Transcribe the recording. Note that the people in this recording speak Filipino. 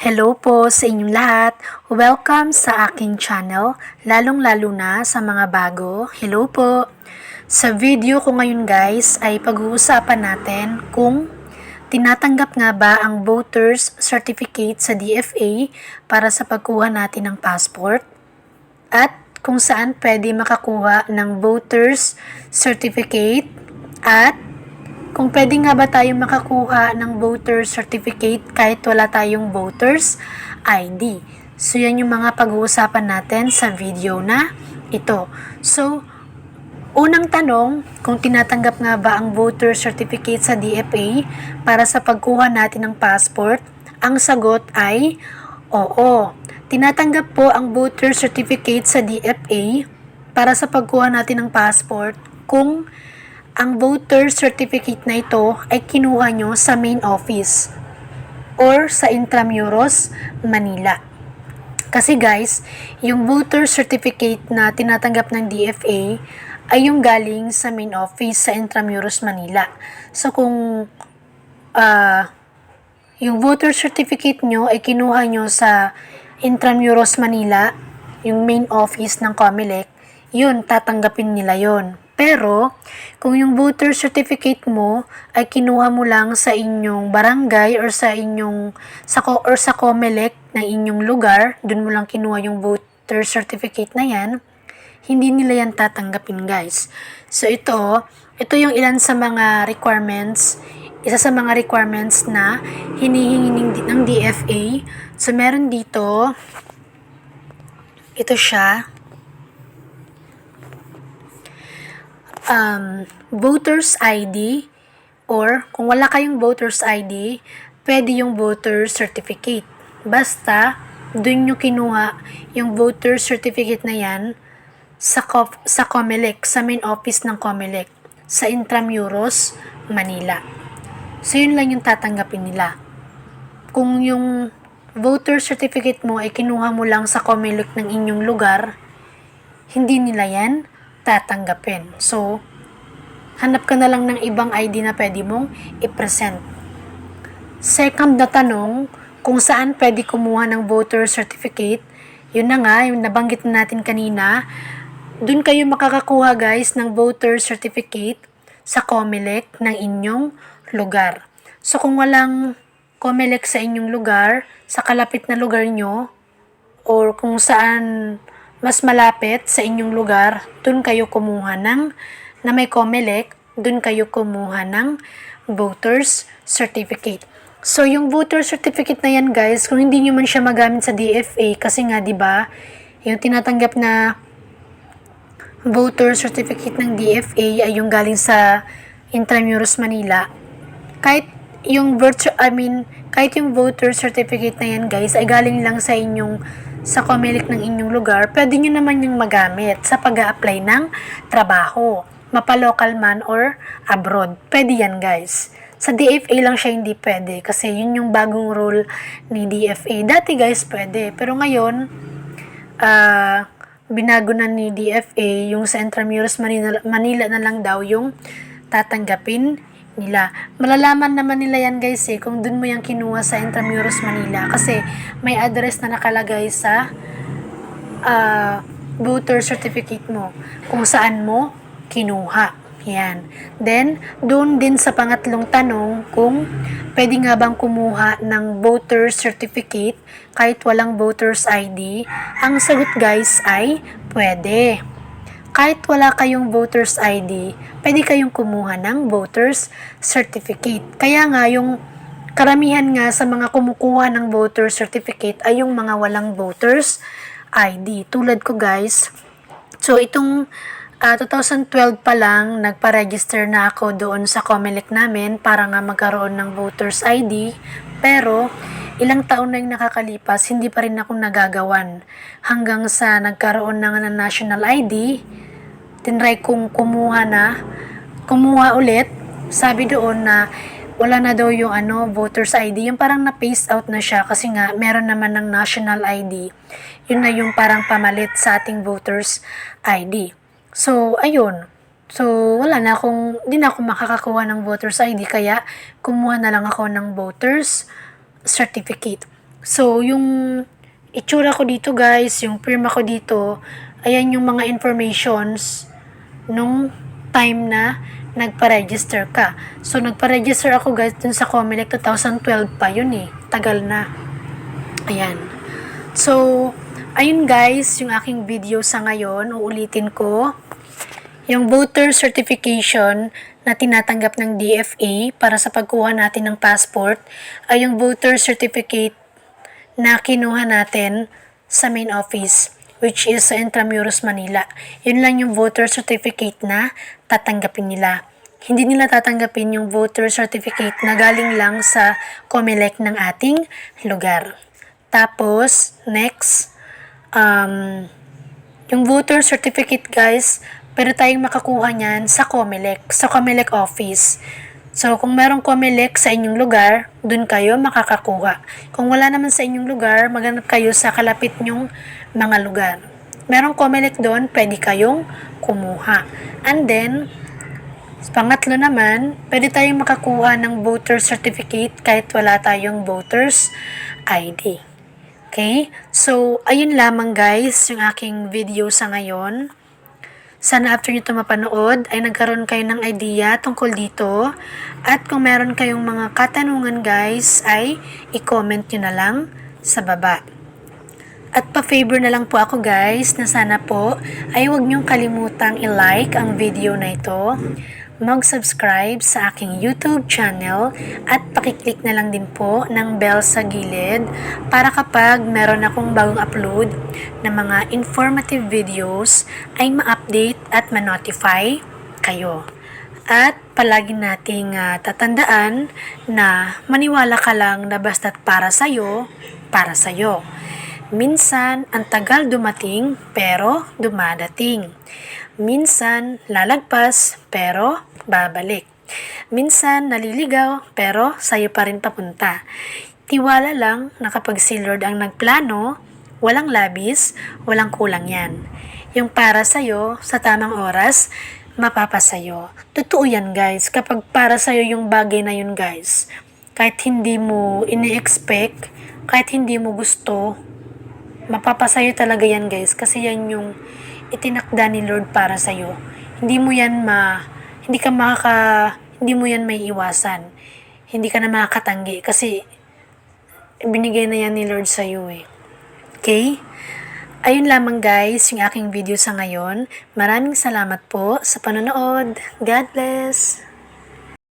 Hello po sa inyong lahat. Welcome sa aking channel, lalong-lalo na sa mga bago. Hello po. Sa video ko ngayon guys ay pag-uusapan natin kung tinatanggap nga ba ang voters certificate sa DFA para sa pagkuha natin ng passport at kung saan pwede makakuha ng voters certificate at kung pwede nga ba tayong makakuha ng voter certificate kahit wala tayong voters ID. So, yan yung mga pag-uusapan natin sa video na ito. So, unang tanong, kung tinatanggap nga ba ang voter certificate sa DFA para sa pagkuha natin ng passport, ang sagot ay oo. Tinatanggap po ang voter certificate sa DFA para sa pagkuha natin ng passport kung ang voter certificate na ito ay kinuha nyo sa main office or sa Intramuros, Manila. Kasi guys, yung voter certificate na tinatanggap ng DFA ay yung galing sa main office sa Intramuros, Manila. So kung yung voter certificate nyo ay kinuha nyo sa Intramuros, Manila, yung main office ng COMELEC, yun, tatanggapin nila yun. Pero, kung yung voter certificate mo ay kinuha mo lang sa inyong barangay or sa COMELEC ng inyong lugar, dun mo lang kinuha yung voter certificate na yan, hindi nila yan tatanggapin guys. So ito yung ilan sa mga requirements, isa sa mga requirements na hinihingi ng DFA. So meron dito, ito siya, voters ID or kung wala kayong voters ID, pwede yung voter certificate. Basta, dun nyo kinuha yung voter certificate na yan sa COMELEC, sa main office ng COMELEC, sa Intramuros, Manila. So, yun lang yung tatanggapin nila. Kung yung voter certificate mo ay kinuha mo lang sa COMELEC ng inyong lugar, hindi nila yan tatanggapin. So, hanap ka na lang ng ibang ID na pwede mong i-present. Second na tanong, kung saan pwede kumuha ng voter certificate, yun na nga, yung nabanggit na natin kanina, dun kayo makakakuha guys ng voter certificate sa COMELEC ng inyong lugar. So, kung walang COMELEC sa inyong lugar, sa kalapit na lugar nyo, or kung saan mas malapit sa inyong lugar, dun kayo kumuha na may COMELEC, dun kayo kumuha ng voters certificate. So, yung voter certificate na yan guys, kung hindi nyo man siya magamit sa DFA, kasi nga, di ba, yung tinatanggap na voter certificate ng DFA ay yung galing sa Intramuros, Manila. Kahit yung voter certificate na yan guys, ay galing lang sa COMELEC ng inyong lugar, pwede nyo naman yung magamit sa pag-a-apply ng trabaho, mapa-local man or abroad. Pwede yan guys. Sa DFA lang siya hindi pwede kasi yun yung bagong rule ni DFA. Dati guys pwede, pero ngayon binago na ni DFA yung sa Intramuros, Manila na lang daw yung tatanggapin nila. Malalaman naman nila yan guys kung dun mo yung kinuha sa Intramuros, Manila kasi may address na nakalagay sa voter certificate mo kung saan mo kinuha. Yan. Then, doon din sa pangatlong tanong kung pwede nga bang kumuha ng voter certificate kahit walang voters ID, ang sagot guys ay pwede. Kahit wala kayong voters ID, pwede kayong kumuha ng voters certificate. Kaya nga, yung karamihan nga sa mga kumukuha ng voters certificate ay yung mga walang voters ID. Tulad ko guys. So, itong 2012 pa lang, nagpa-register na ako doon sa COMELEC namin para nga magkaroon ng voters ID. Pero, ilang taon na yung nakakalipas, hindi pa rin ako nagagawan. Hanggang sa nagkaroon na ng national ID, tinry kong kumuha ulit. Sabi doon na wala na daw yung voters ID. Yung parang na-phase out na siya kasi nga meron naman ng national ID. Yun na yung parang pamalit sa ating voters ID. So, ayun. So, di na ako makakakuha ng voters ID kaya kumuha na lang ako ng voters certificate. So, yung itsura ko dito guys, yung firma ko dito, ayan yung mga informations nung time na nagpa-register ka. So, nagpa-register ako guys dun sa Comelec 2012 pa yun eh. Tagal na. Ayan. So, ayun guys, yung aking video sa ngayon, uulitin ko. Yung voter certification na tinatanggap ng DFA para sa pagkuha natin ng passport ay yung voter certificate na kinuha natin sa main office, which is sa Intramuros, Manila. Yun lang yung voter certificate na tatanggapin nila. Hindi nila tatanggapin yung voter certificate na galing lang sa Comelec ng ating lugar. Tapos, next, yung voter certificate guys, pero tayong makakuha niyan sa Comelec office. So, kung merong Comelec sa inyong lugar, dun kayo makakakuha. Kung wala naman sa inyong lugar, maghanap kayo sa kalapit nyong mga lugar. Merong Comelec doon, pwede kayong kumuha. And then, pangatlo naman, pwede tayong makakuha ng voter certificate kahit wala tayong voters ID. Okay? So, ayun lamang guys, yung aking video sa ngayon. Sana after nyo ito mapanood ay nagkaroon kayo ng idea tungkol dito. At kung meron kayong mga katanungan guys ay i-comment nyo na lang sa baba. At pa-favor na lang po ako guys na sana po ay huwag nyong kalimutang i-like ang video na ito, mag-subscribe sa aking YouTube channel at pakiclick na lang din po ng bell sa gilid para kapag meron akong bagong upload na mga informative videos ay ma-update at ma-notify kayo. At palagi nating tatandaan na maniwala ka lang na basta't para sa'yo, para sa'yo. Minsan, ang tagal dumating pero dumadating. Minsan, lalagpas pero babalik. Minsan, naliligaw pero sa'yo pa rin papunta. Tiwala lang na kapag si Lord ang nagplano, walang labis, walang kulang yan. Yung para sa'yo, sa tamang oras, mapapasayo. Totoo yan guys, kapag para sa'yo yung bagay na yun guys, kahit hindi mo ini-expect, kahit hindi mo gusto, mapapasayo talaga yan guys, kasi yan yung itinakda ni Lord para sa'yo. Hindi mo yan hindi mo yan may iwasan. Hindi ka na makakatanggi kasi binigay na yan ni Lord sa'yo eh. Okay? Ayun lamang guys, yung aking video sa ngayon. Maraming salamat po sa panonood. God bless!